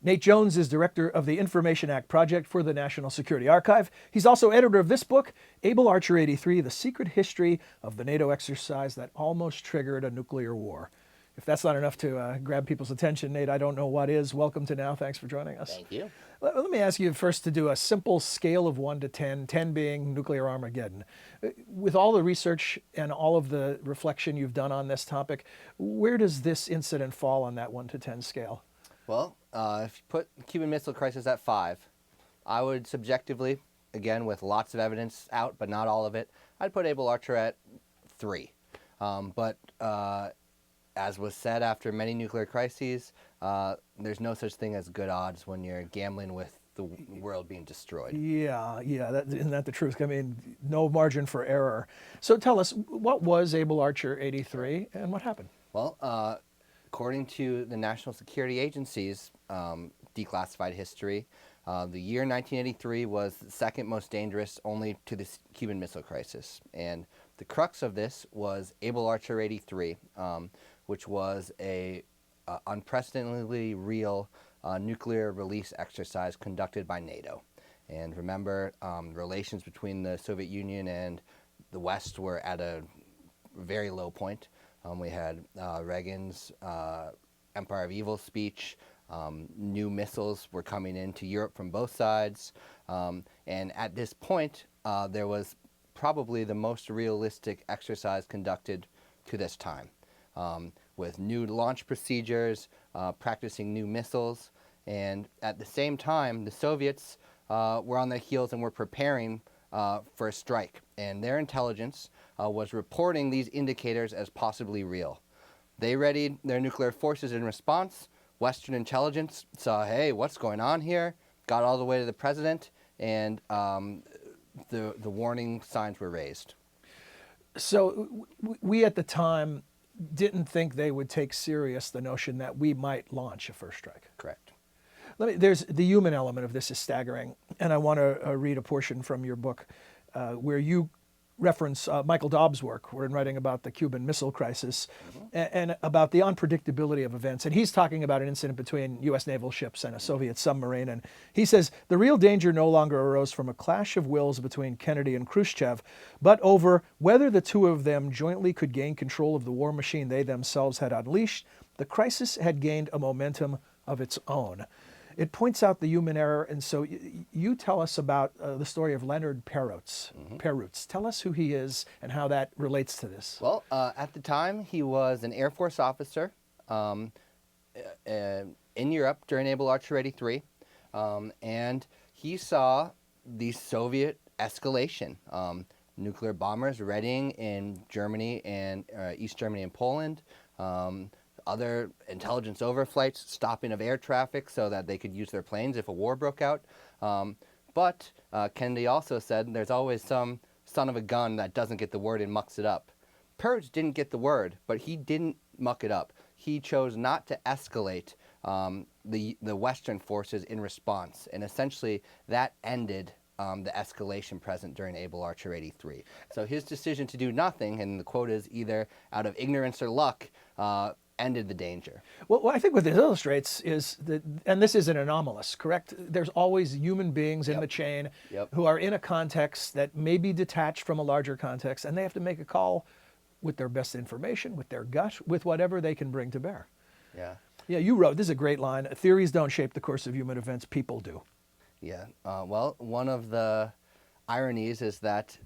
Nate Jones is director of the Information Act Project for the National Security Archive. He's also editor of this book, Able Archer 83, The Secret History of the NATO Exercise That Almost Triggered a Nuclear War. If that's not enough to grab people's attention, Nate, I don't know what is. Welcome to Now. Thanks for joining us. Thank you. Let me ask you first to do a simple scale of 1 to 10, 10 being nuclear Armageddon. With all the research and all of the reflection you've done on this topic, where does this incident fall on that 1 to 10 scale? Well, if you put the Cuban Missile Crisis at 5, I would subjectively, again with lots of evidence out, but not all of it, I'd put Able Archer at 3. But as was said after many nuclear crises, there's no such thing as good odds when you're gambling with the world being destroyed. Yeah, isn't that the truth? I mean, no margin for error. So tell us, what was Able Archer 83 and what happened? Well, according to the National Security Agency's declassified history, the year 1983 was the second most dangerous only to the Cuban Missile Crisis. And the crux of this was Able Archer 83, which was a unprecedentedly real nuclear release exercise conducted by NATO. And remember, relations between the Soviet Union and the West were at a very low point. We had Reagan's Empire of Evil speech. New missiles were coming into Europe from both sides. And at this point, there was probably the most realistic exercise conducted to this time, with new launch procedures, practicing new missiles. And at the same time, the Soviets were on their heels and were preparing for a strike. And their intelligence was reporting these indicators as possibly real. They readied their nuclear forces in response. Western intelligence saw, hey, what's going on here? Got all the way to the president, and the warning signs were raised. So we at the time didn't think they would take serious the notion that we might launch a first strike. Correct. There's the human element of this is staggering, and I want to read a portion from your book where you reference Michael Dobbs' work, where in writing about the Cuban Missile Crisis and about the unpredictability of events. And he's talking about an incident between U.S. naval ships and a Soviet submarine. And he says, the real danger no longer arose from a clash of wills between Kennedy and Khrushchev, but over whether the two of them jointly could gain control of the war machine they themselves had unleashed. The crisis had gained a momentum of its own. It points out the human error, and so you tell us about the story of Leonard Perutz. Tell us who he is and how that relates to this. Well, at the time, he was an Air Force officer in Europe during Able Archer 83, and he saw the Soviet escalation. Nuclear bombers readying in Germany and East Germany and Poland. Other intelligence overflights, stopping of air traffic so that they could use their planes if a war broke out. But Kennedy also said there's always some son of a gun that doesn't get the word and mucks it up. Peretz didn't get the word, but he didn't muck it up. He chose not to escalate the Western forces in response, and essentially that ended the escalation present during Able Archer 83. So his decision to do nothing, and the quote is either out of ignorance or luck, ended the danger. Well, I think what this illustrates is that, and this isn't anomalous, correct? There's always human beings in the chain who are in a context that may be detached from a larger context, and they have to make a call with their best information, with their gut, with whatever they can bring to bear. Yeah, you wrote, this is a great line, theories don't shape the course of human events, people do. Yeah, well, one of the ironies is that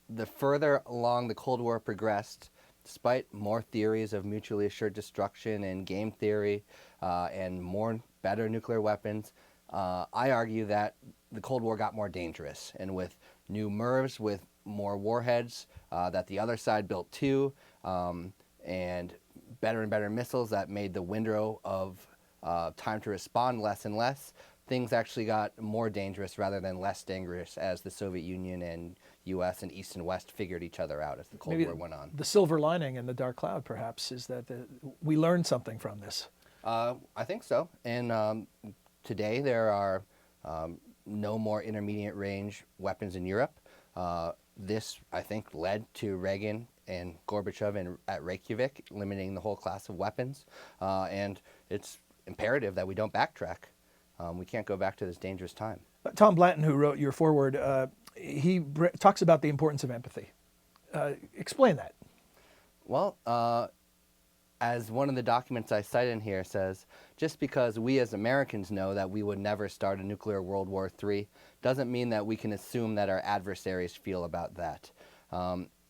the further along the Cold War progressed, despite more theories of mutually assured destruction and game theory and better nuclear weapons, I argue that the Cold War got more dangerous. And with new MIRVs, with more warheads that the other side built too, and better missiles that made the window of time to respond less and less, things actually got more dangerous rather than less dangerous as the Soviet Union and U.S. and East and West figured each other out as the Cold War went on. The silver lining in the dark cloud, perhaps, is that we learned something from this. I think so. And today there are no more intermediate range weapons in Europe. This, I think, led to Reagan and Gorbachev at Reykjavik limiting the whole class of weapons. And it's imperative that we don't backtrack. we can't go back to this dangerous time. Tom Blanton, who wrote your foreword, he talks about the importance of empathy. Explain that. Well, as one of the documents I cite in here says, just because we as Americans know that we would never start a nuclear World War III doesn't mean that we can assume that our adversaries feel about that.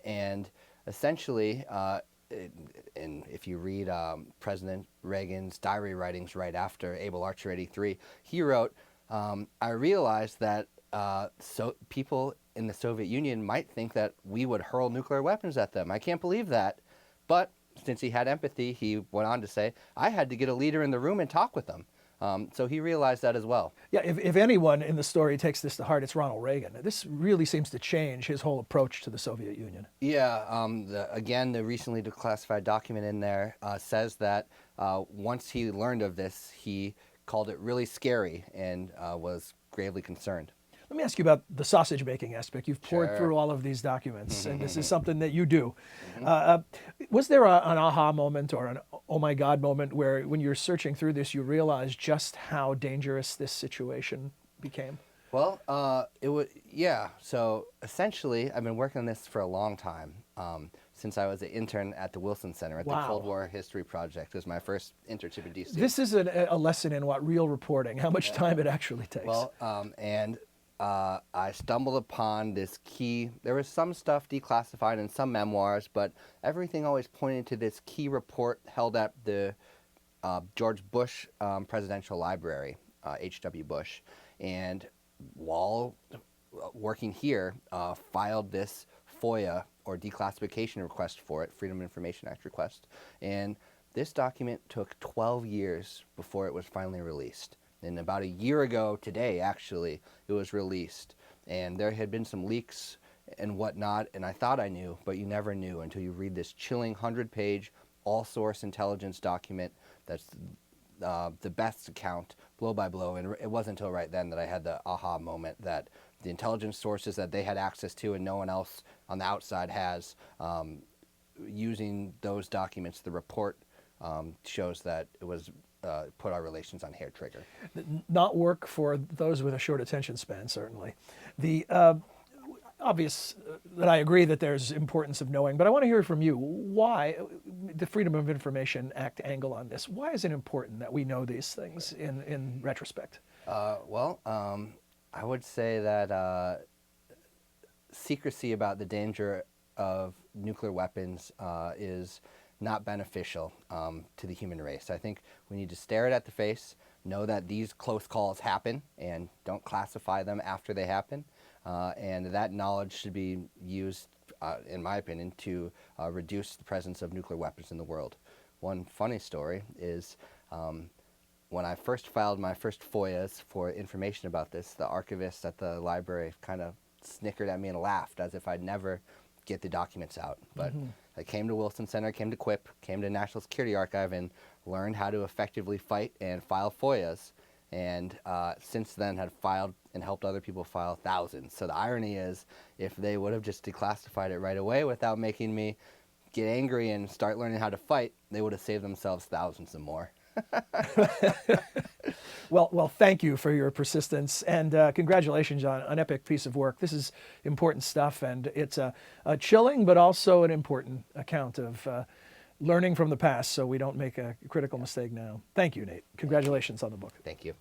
And essentially, and if you read President Reagan's diary writings right after Able Archer 83, he wrote, I realized that so people in the Soviet Union might think that we would hurl nuclear weapons at them. I can't believe that. But since he had empathy, he went on to say, I had to get a leader in the room and talk with them. So he realized that as well. Yeah, if anyone in the story takes this to heart, it's Ronald Reagan. This really seems to change his whole approach to the Soviet Union. Yeah, again, the recently declassified document in there says that once he learned of this, he called it really scary and was gravely concerned. Let me ask you about the sausage making aspect. You've poured Sure. through all of these documents, and this is something that you do. Was there an aha moment or an oh my God moment where when you're searching through this, you realized just how dangerous this situation became? Well, it would, yeah. So essentially, I've been working on this for a long time. Since I was an intern at the Wilson Center at the Cold War History Project. It was my first internship in DC. This is a lesson in what real reporting, how much time it actually takes. Well, I stumbled upon this key. There was some stuff declassified in some memoirs, but everything always pointed to this key report held at the George Bush Presidential Library, H.W. Bush. And while working here, filed this FOIA or declassification request for it, Freedom of Information Act request. And this document took 12 years before it was finally released. And about a year ago today, actually, it was released. And there had been some leaks and whatnot, and I thought I knew, but you never knew until you read this chilling 100-page all-source intelligence document that's the best account, blow by blow. And it wasn't until right then that I had the aha moment that the intelligence sources that they had access to and no one else on the outside has, using those documents, the report shows that it was put our relations on hair trigger. Not work for those with a short attention span, certainly. The obvious that I agree that there's importance of knowing, but I want to hear from you. Why the Freedom of Information Act angle on this? Why is it important that we know these things in retrospect? I would say that secrecy about the danger of nuclear weapons is not beneficial to the human race. I think we need to stare it at the face, know that these close calls happen, and don't classify them after they happen. And that knowledge should be used, in my opinion, to reduce the presence of nuclear weapons in the world. One funny story is when I first filed my first FOIAs for information about this, the archivist at the library kind of snickered at me and laughed as if I'd never get the documents out. But I came to Wilson Center, came to QUIP, came to National Security Archive, and learned how to effectively fight and file FOIAs. And since then had filed and helped other people file thousands. So the irony is, if they would have just declassified it right away without making me get angry and start learning how to fight, they would have saved themselves thousands and more. Well, thank you for your persistence, and congratulations on an epic piece of work. This is important stuff, and it's a chilling but also an important account of learning from the past so we don't make a critical mistake now. Thank you, Nate. Congratulations on the book. Thank you.